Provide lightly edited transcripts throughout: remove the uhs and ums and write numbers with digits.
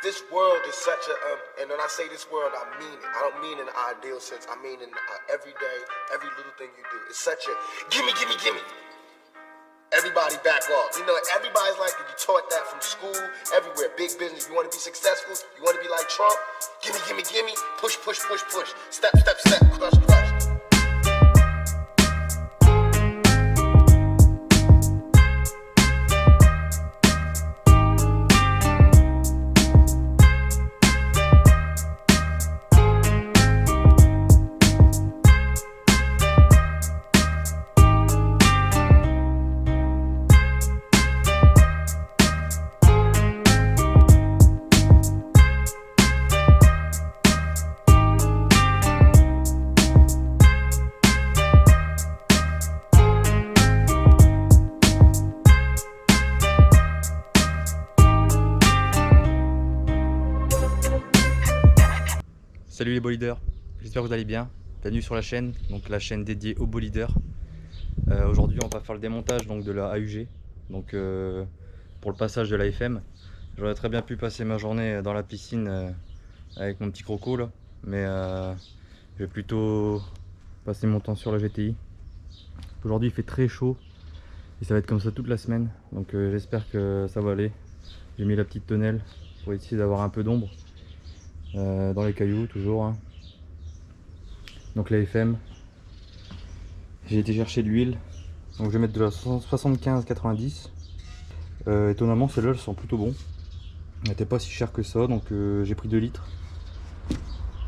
this world is such a, and when I say this world, I mean it. I don't mean in an ideal sense. I mean in every day, every little thing you do. It's such a gimme, gimme, gimme. Everybody back off. You know, everybody's like, you taught that from school, everywhere. Big business. You want to be successful? You want to be like Trump? Gimme, gimme, gimme. Push, push, push, push. Step, step, step. Crush, crush. Salut les bolideurs, j'espère que vous allez bien. Bienvenue sur la chaîne, donc la chaîne dédiée aux bolideurs. Aujourd'hui on va faire le démontage donc, de la AUG donc, pour le passage de la FM. J'aurais très bien pu passer ma journée dans la piscine avec mon petit croco là, mais je vais plutôt passer mon temps sur la GTI. Aujourd'hui il fait très chaud et ça va être comme ça toute la semaine, donc j'espère que ça va aller. J'ai mis la petite tonnelle pour essayer d'avoir un peu d'ombre. Dans les cailloux toujours hein. Donc la FM, j'ai été chercher de l'huile, donc je vais mettre de la 75-90. Étonnamment celles-là elles sont plutôt bons, elles n'étaient pas si chères que ça, donc j'ai pris 2 litres.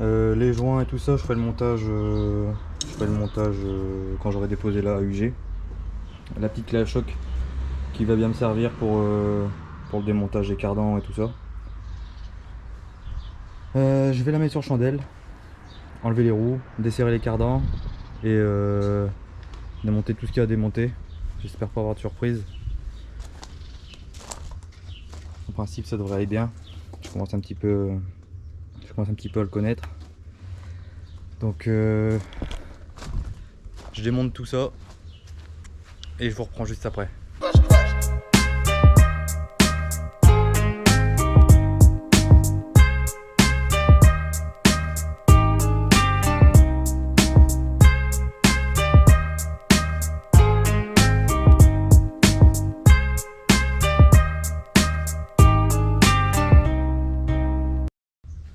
Les joints et tout ça je ferai le montage, quand j'aurai déposé la AUG. La petite clé à choc qui va bien me servir pour le démontage des cardans et tout ça. Je vais la mettre sur chandelle, enlever les roues, desserrer les cardans et démonter tout ce qu'il y a à démonter. J'espère pas avoir de surprise. En principe ça devrait aller bien. Je commence un petit peu à le connaître. Donc je démonte tout ça et je vous reprends juste après.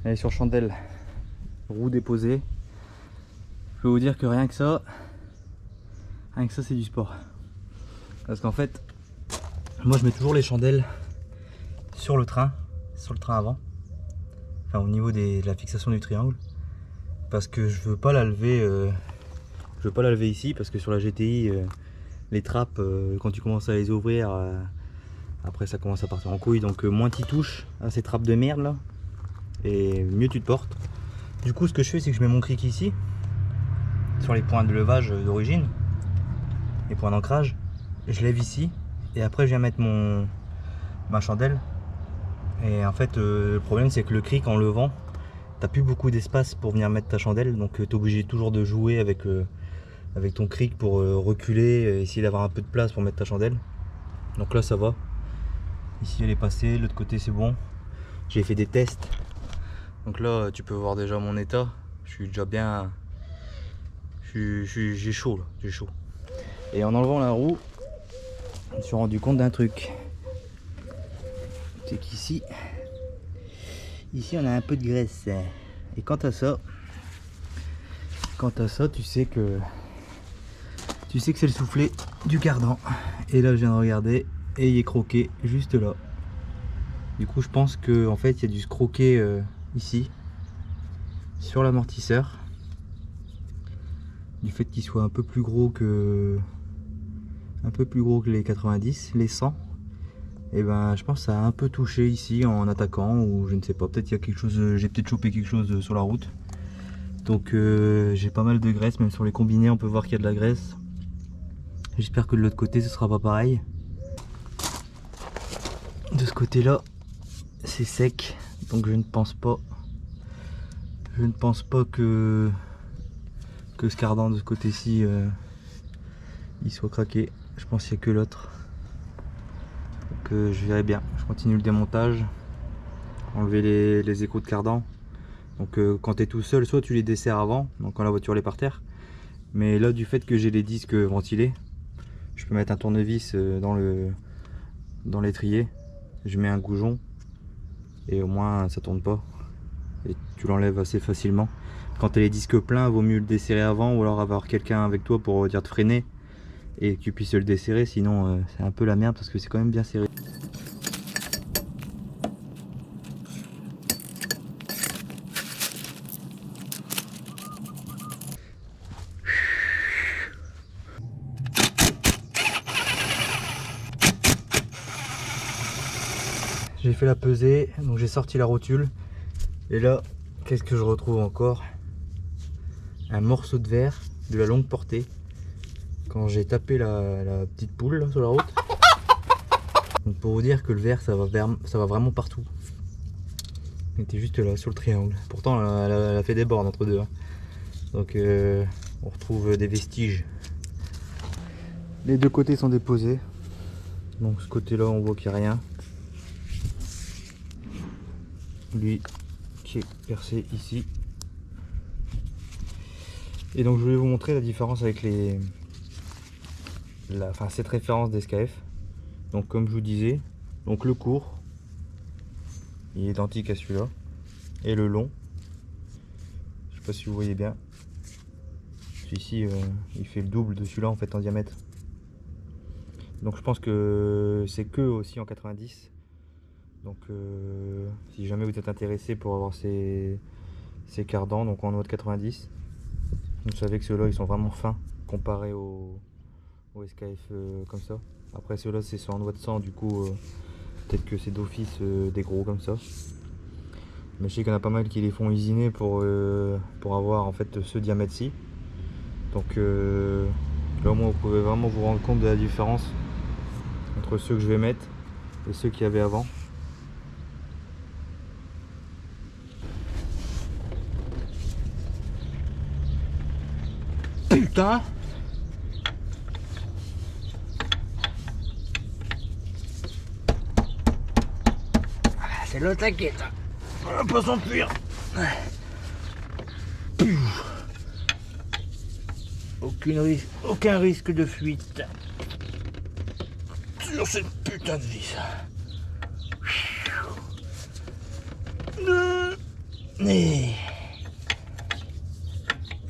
Allez, sur chandelle, roue déposée. Je peux vous dire que rien que ça c'est du sport. Parce qu'en fait, moi je mets toujours les chandelles sur le train avant. Enfin au niveau de la fixation du triangle. Parce que je veux pas la lever. Ici parce que sur la GTI, les trappes, quand tu commences à les ouvrir, après ça commence à partir en couille. Donc moins tu touches à ces trappes de merde là, et mieux tu te portes. Du coup ce que je fais c'est que je mets mon cric ici sur les points de levage d'origine, les points d'ancrage, je lève ici et après je viens mettre ma chandelle. Et en fait le problème c'est que le cric en levant t'as plus beaucoup d'espace pour venir mettre ta chandelle, donc tu es obligé toujours de jouer avec ton cric pour reculer, essayer d'avoir un peu de place pour mettre ta chandelle. Donc là ça va, ici elle est passée, l'autre côté c'est bon. J'ai fait des tests. Donc là tu peux voir déjà mon état, je suis déjà bien, j'ai chaud là, j'ai chaud. Et en enlevant la roue, je me suis rendu compte d'un truc. C'est qu'ici, on a un peu de graisse. Et quant à ça, tu sais que c'est le soufflet du cardan. Et là je viens de regarder et il est croqué juste là. Du coup je pense que en fait il y a dû se croquer ici sur l'amortisseur, du fait qu'il soit un peu plus gros que les 90, les 100. Et ben je pense que ça a un peu touché ici en attaquant, ou je ne sais pas, peut-être il y a quelque chose, j'ai peut-être chopé quelque chose sur la route. Donc j'ai pas mal de graisse, même sur les combinés on peut voir qu'il y a de la graisse. J'espère que de l'autre côté ce sera pas pareil. De ce côté là c'est sec, donc je ne pense pas que ce cardan de ce côté-ci il soit craqué. Je pense qu'il n'y a que l'autre. Donc je verrai bien, je continue le démontage enlever les écrous de cardan. Donc quand tu es tout seul, soit tu les desserres avant, donc quand la voiture est par terre. Mais là, du fait que j'ai les disques ventilés, je peux mettre un tournevis dans l'étrier. Je mets un goujon et au moins ça tourne pas. Et tu l'enlèves assez facilement. Quand tu as les disques pleins, il vaut mieux le desserrer avant ou alors avoir quelqu'un avec toi pour dire de freiner et que tu puisses le desserrer. Sinon, c'est un peu la merde parce que c'est quand même bien serré. J'ai fait la pesée, donc j'ai sorti la rotule. Et là, qu'est-ce que je retrouve encore? Un morceau de verre de la longue portée. Quand j'ai tapé la petite poule là, sur la route. Donc pour vous dire que le verre, ça va vraiment partout. Il était juste là, sur le triangle. Pourtant, elle a fait des bornes entre deux. Hein. Donc on retrouve des vestiges. Les deux côtés sont déposés. Donc ce côté-là, on voit qu'il n'y a rien. Lui qui est percé ici. Et donc je voulais vous montrer la différence avec cette référence d'SKF. Donc comme je vous disais, donc le court il est identique à celui-là et le long, je sais pas si vous voyez bien, celui-ci il fait le double de celui-là en fait en diamètre. Donc je pense que c'est que aussi en 90. Donc si jamais vous êtes intéressé pour avoir ces cardans, donc en noix de 90, vous savez que ceux-là ils sont vraiment fins comparés au SKF comme ça. Après ceux-là c'est en noix de 100, du coup peut-être que c'est d'office des gros comme ça. Mais je sais qu'il y en a pas mal qui les font usiner pour avoir en fait ce diamètre-ci. Donc là au moins vous pouvez vraiment vous rendre compte de la différence entre ceux que je vais mettre et ceux qu'il y avait avant. Putain! C'est le taquet, on va pas s'enfuir. Aucun risque de fuite sur cette putain de vis. Et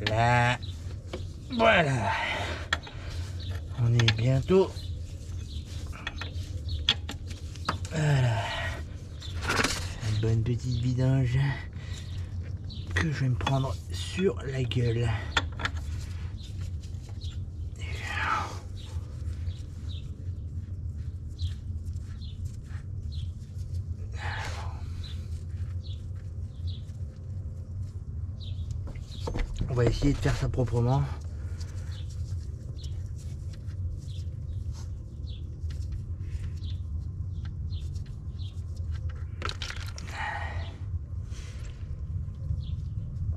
là, voilà, on est bientôt. Voilà, une bonne petite vidange que je vais me prendre sur la gueule. On va essayer de faire ça proprement.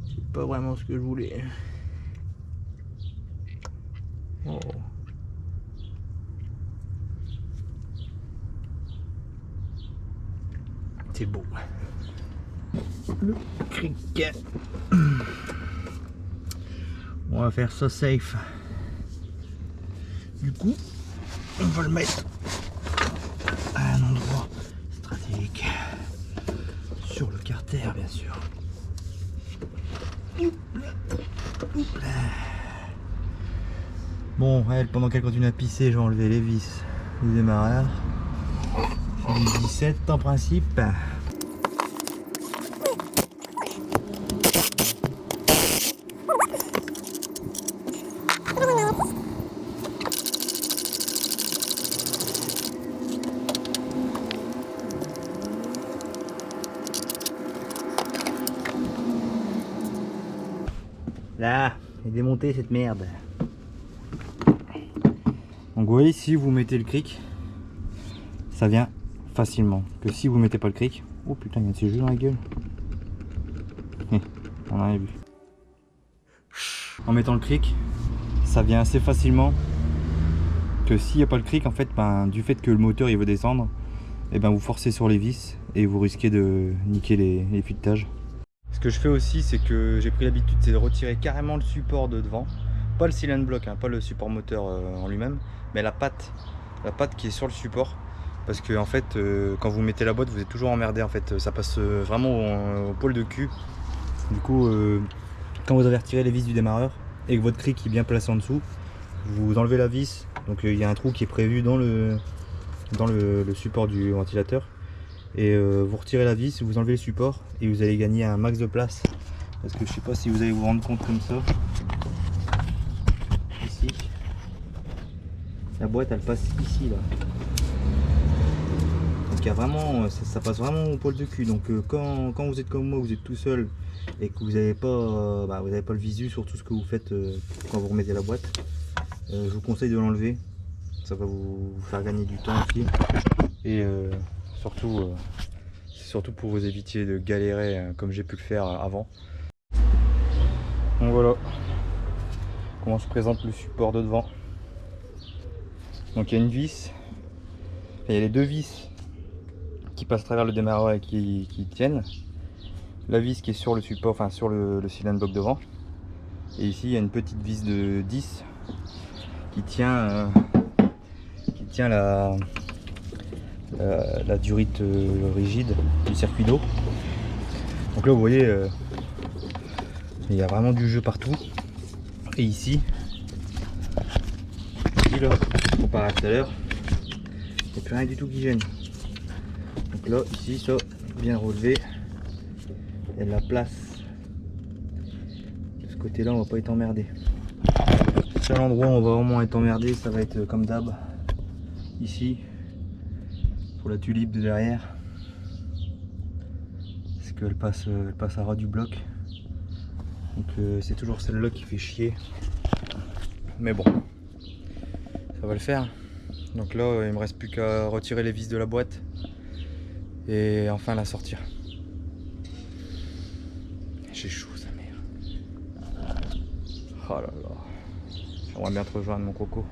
C'est pas vraiment ce que je voulais. Oh. C'est beau. Le criquet. On va faire ça safe. Du coup, on va le mettre à un endroit stratégique. Sur le carter, bien sûr. Bon, elle, pendant qu'elle continue à pisser, j'ai enlevé les vis du démarreur. C'est du 17 en principe. Là, est démonté cette merde. Donc vous voyez, si vous mettez le cric, ça vient facilement. Que si vous mettez pas le cric, oh putain, il y a de ces jeux dans la gueule. On en a vu. En mettant le cric, ça vient assez facilement. Que s'il n'y a pas le cric, en fait, ben, du fait que le moteur il veut descendre, et ben vous forcez sur les vis et vous risquez de niquer les fuitages. Ce que je fais aussi, c'est que j'ai pris l'habitude, c'est de retirer carrément le support de devant, pas le cylinder block, hein, pas le support moteur en lui-même, mais la patte qui est sur le support, parce que en fait, quand vous mettez la boîte, vous êtes toujours emmerdé. En fait, ça passe vraiment au poil de cul. Du coup, quand vous avez retiré les vis du démarreur et que votre cric est bien placé en dessous, vous enlevez la vis. Donc il y a un trou qui est prévu dans le support du ventilateur. Et vous retirez la vis, vous enlevez le support et vous allez gagner un max de place. Parce que je sais pas si vous allez vous rendre compte comme ça. Ici. La boîte elle passe ici là. Donc il y a vraiment, ça passe vraiment au poil de cul. Donc quand vous êtes comme moi, vous êtes tout seul et que vous n'avez pas, le visu sur tout ce que vous faites quand vous remettez la boîte, je vous conseille de l'enlever. Ça va vous faire gagner du temps aussi. Et surtout, c'est surtout pour vous éviter de galérer comme j'ai pu le faire avant. Donc voilà comment se présente le support de devant. Donc il y a une vis, il y a les deux vis qui passent à travers le démarreur et qui tiennent. La vis qui est sur le support, enfin sur le cylinder block devant. Et ici il y a une petite vis de 10 qui tient la durite rigide du circuit d'eau. Donc là vous voyez il y a vraiment du jeu partout. Et ici là, comparé à tout à l'heure, il n'y a plus rien du tout qui gêne. Donc là ici ça bien relevé, il y a de la place. De ce côté là on va pas être emmerdé. Le seul endroit où on va vraiment être emmerdé, ça va être comme d'hab ici pour la tulipe de derrière, parce qu'elle passe à ras du bloc. Donc c'est toujours celle-là qui fait chier, mais bon, ça va le faire. Donc là il me reste plus qu'à retirer les vis de la boîte et enfin la sortir. J'ai chaud sa mère. Oh là là, j'aimerais bien te rejoindre mon coco.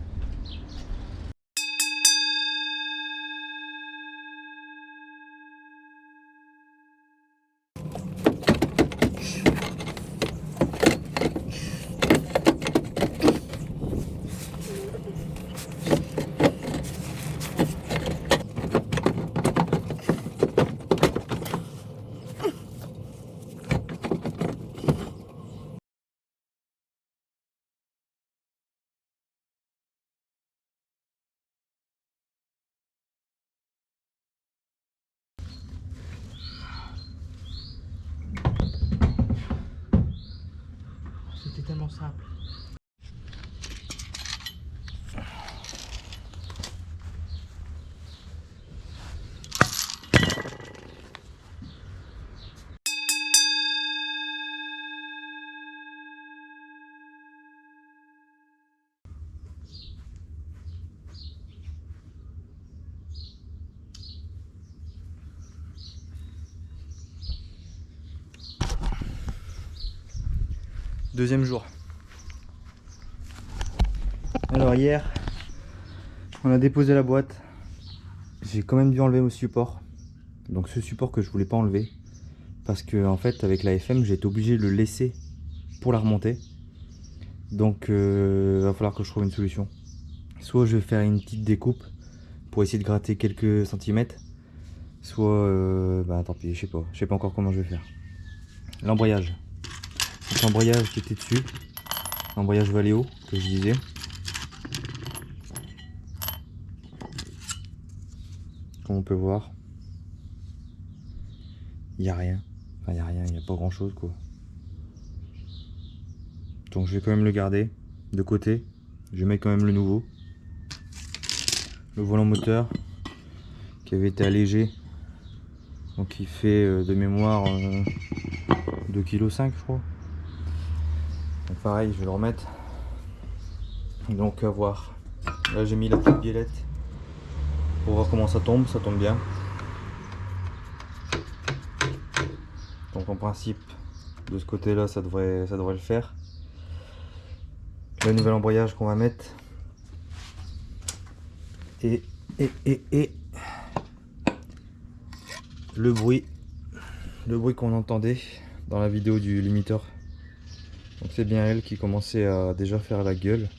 C'était tellement simple. Deuxième jour. Alors hier, on a déposé la boîte. J'ai quand même dû enlever mon support. Donc ce support que je voulais pas enlever. Parce que en fait avec la FM j'ai été obligé de le laisser pour la remonter. Donc va falloir que je trouve une solution. Soit je vais faire une petite découpe pour essayer de gratter quelques centimètres. Soit tant pis, je sais pas encore comment je vais faire. L'embrayage. L'embrayage qui était dessus, l'embrayage Valeo que je disais. Comme on peut voir, il n'y a rien. Enfin, il n'y a pas grand chose quoi. Donc je vais quand même le garder de côté. Je vais mettre quand même le nouveau. Le volant moteur qui avait été allégé. Donc il fait de mémoire 2,5 kg je crois. Donc pareil, je vais le remettre. Donc à voir. Là j'ai mis la petite biellette pour voir comment ça tombe bien. Donc en principe de ce côté là ça devrait le faire. Le nouvel embrayage qu'on va mettre. Et le bruit qu'on entendait dans la vidéo du limiteur. Donc c'est bien elle qui commençait à déjà faire la gueule.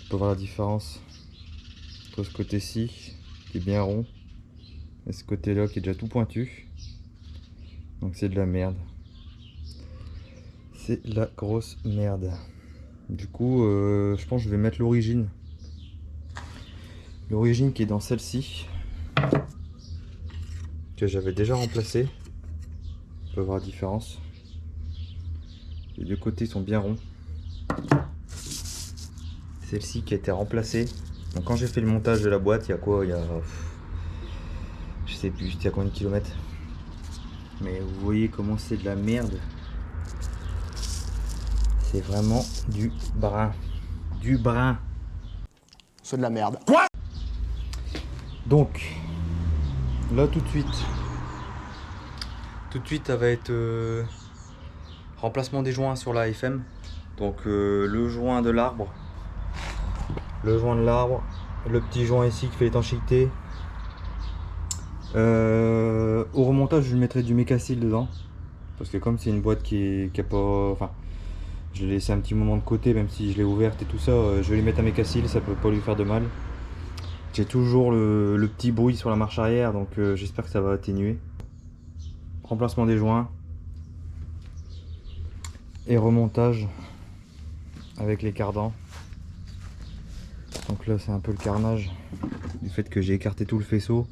On peut voir la différence entre ce côté-ci qui est bien rond et ce côté-là qui est déjà tout pointu. Donc c'est de la merde. C'est la grosse merde. Du coup, je pense que je vais mettre l'origine. L'origine qui est dans celle-ci, que j'avais déjà remplacée. On peut voir la différence. Les deux côtés sont bien ronds. Celle-ci qui a été remplacée. Donc quand j'ai fait le montage de la boîte, il y a quoi? Il y a... Je sais plus, c'était à combien de kilomètres. Mais vous voyez comment c'est de la merde. C'est vraiment du brin. Du brin. C'est de la merde. Donc, là tout de suite, ça va être remplacement des joints sur la FM. Donc le joint de l'arbre, le petit joint ici qui fait l'étanchéité. Au remontage, je mettrai du mécacil dedans, parce que comme c'est une boîte qui a pas, enfin, je l'ai laissé un petit moment de côté, même si je l'ai ouverte et tout ça, je vais lui mettre un mécacil, ça peut pas lui faire de mal. J'ai toujours le petit bruit sur la marche arrière, donc j'espère que ça va atténuer. Remplacement des joints et remontage avec les cardans. Donc là c'est un peu le carnage du fait que j'ai écarté tout le faisceau.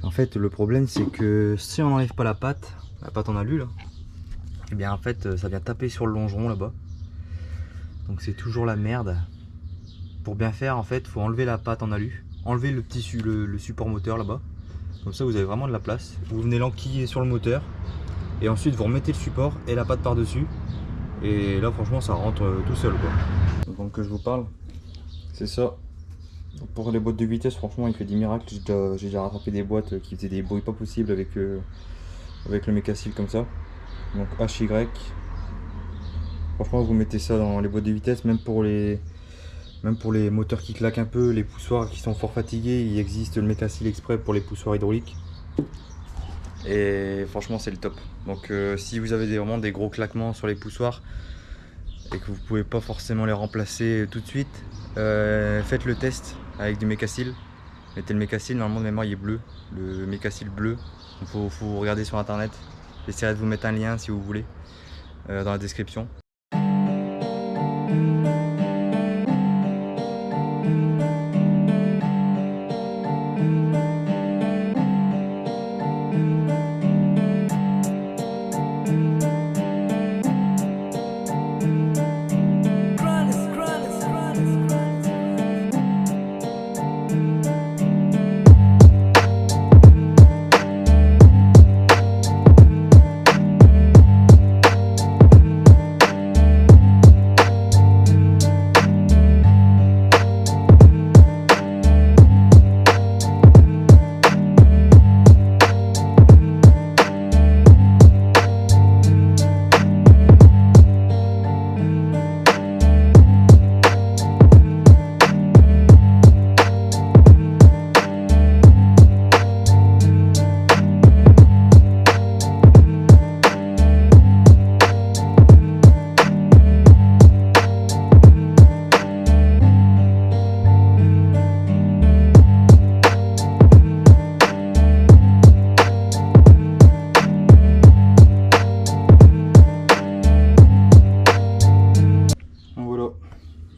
En fait le problème c'est que si on n'enlève pas la pâte en alu là, et bien en fait ça vient taper sur le longeron là-bas. Donc c'est toujours la merde. Pour bien faire en fait, faut enlever la pâte en alu, enlever le petit le support moteur là-bas. Comme ça vous avez vraiment de la place. Vous venez l'enquiller sur le moteur et ensuite vous remettez le support et la pâte par-dessus. Et là franchement ça rentre tout seul quoi. Donc que je vous parle, c'est ça. Pour les boîtes de vitesse, franchement il fait des miracles. J'ai déjà rattrapé des boîtes qui faisaient des bruits pas possibles avec le mécacil comme ça. Donc HY. Franchement vous mettez ça dans les boîtes de vitesse, même pour les moteurs qui claquent un peu, les poussoirs qui sont fort fatigués, il existe le mécacil exprès pour les poussoirs hydrauliques. Et franchement c'est le top. Donc si vous avez vraiment des gros claquements sur les poussoirs et que vous pouvez pas forcément les remplacer tout de suite, faites le test avec du mécacil. Mettez le mécacil, normalement de mémoire il est bleu, le mécacil bleu. Il faut regarder sur internet. J'essaierai de vous mettre un lien si vous voulez dans la description.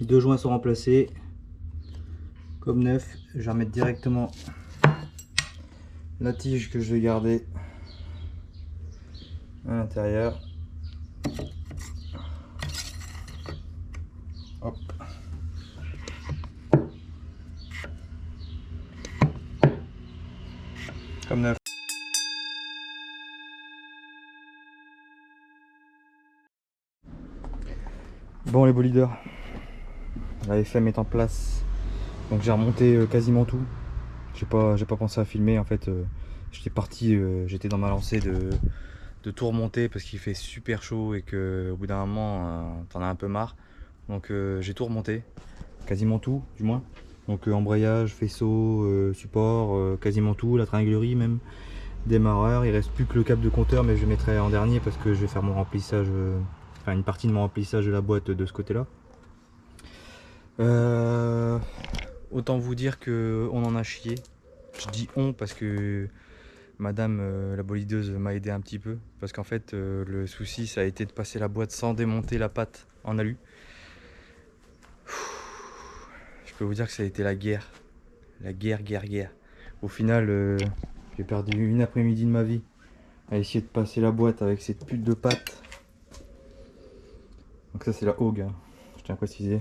Les deux joints sont remplacés comme neuf. Je vais remettre directement la tige que je vais garder à l'intérieur. Hop. Comme neuf. Bon les bolideurs, la FM est en place, donc j'ai remonté quasiment tout. J'ai pas pensé à filmer en fait. J'étais parti, j'étais dans ma lancée de tout remonter parce qu'il fait super chaud et que au bout d'un moment t'en as un peu marre. Donc j'ai tout remonté, quasiment tout du moins. Donc embrayage, faisceau, support, quasiment tout, la tringlerie même, démarreur. Il reste plus que le câble de compteur, mais je le mettrai en dernier parce que je vais faire mon remplissage, enfin une partie de mon remplissage de la boîte de ce côté là. Autant vous dire que on en a chié. Je dis on parce que madame la bolideuse m'a aidé un petit peu, parce qu'en fait le souci ça a été de passer la boîte sans démonter la patte en alu. Je peux vous dire que ça a été la guerre. La guerre. Au final j'ai perdu une après-midi de ma vie à essayer de passer la boîte avec cette pute de patte. Donc ça c'est la Hogue, hein, je tiens à préciser.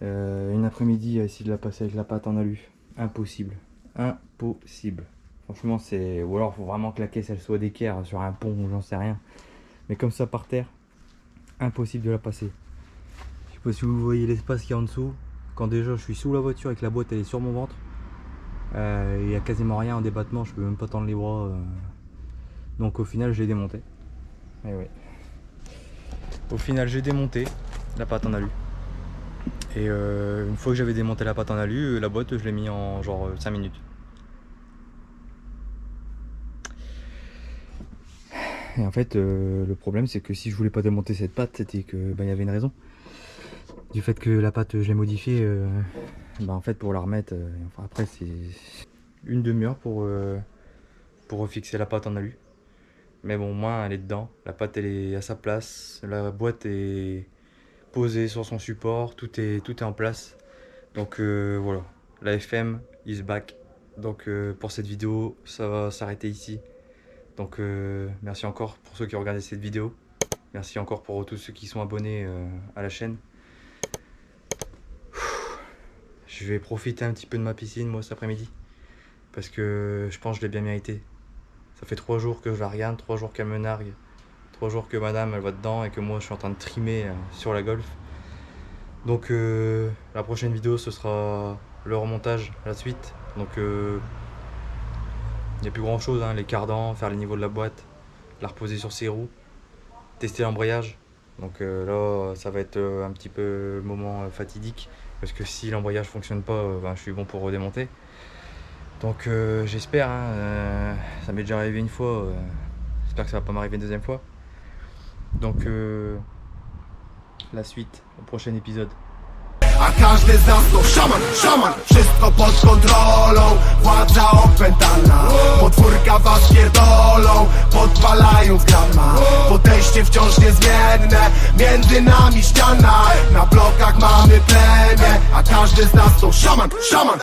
Une après-midi à essayer de la passer avec la patte en alu. Impossible. Impossible. Franchement c'est... Ou alors faut vraiment que la caisse elle soit d'équerre sur un pont ou j'en sais rien. Mais comme ça par terre, impossible de la passer. Je sais pas si vous voyez l'espace qu'il y a en dessous. Quand déjà je suis sous la voiture et que la boîte elle est sur mon ventre, il n'y a quasiment rien en débattement, je peux même pas tendre les bras. Donc au final je l'ai démonté. Et oui. Au final j'ai démonté la patte en alu. Et une fois que j'avais démonté la patte en alu, la boîte je l'ai mis en genre 5 minutes. Et en fait le problème c'est que si je voulais pas démonter cette patte, c'était que il y avait une raison. Du fait que la patte je l'ai modifiée, en fait pour la remettre, enfin, après c'est une demi-heure pour refixer la patte en alu. Mais bon, au moins elle est dedans, la patte elle est à sa place, la boîte est posée sur son support, tout est en place. Donc voilà, la FM is back. Donc pour cette vidéo, ça va s'arrêter ici. Donc merci encore pour ceux qui ont regardé cette vidéo. Merci encore pour tous ceux qui sont abonnés à la chaîne. Je vais profiter un petit peu de ma piscine moi cet après-midi. Parce que je pense que je l'ai bien mérité. Ça fait 3 jours que je la regarde, 3 jours qu'elle me nargue. 3 jours que madame elle va dedans et que moi je suis en train de trimer sur la Golf. Donc la prochaine vidéo ce sera le remontage, la suite. Donc il n'y a plus grand chose, hein, les cardans, faire les niveaux de la boîte, la reposer sur ses roues, tester l'embrayage. Donc là ça va être un petit peu le moment fatidique. Parce que si l'embrayage fonctionne pas, je suis bon pour redémonter. Donc j'espère, hein, ça m'est déjà arrivé une fois, j'espère que ça va pas m'arriver une deuxième fois. Donc la suite au prochain épisode. A każdy z nas to szaman, wszystko pod kontrolą, władza opętana. Podwórka was pierdolą, podpalając grama. Podejście wciąż niezmienne, między nami ściana. Na blokach mamy plemię, a każdy z nas to szaman.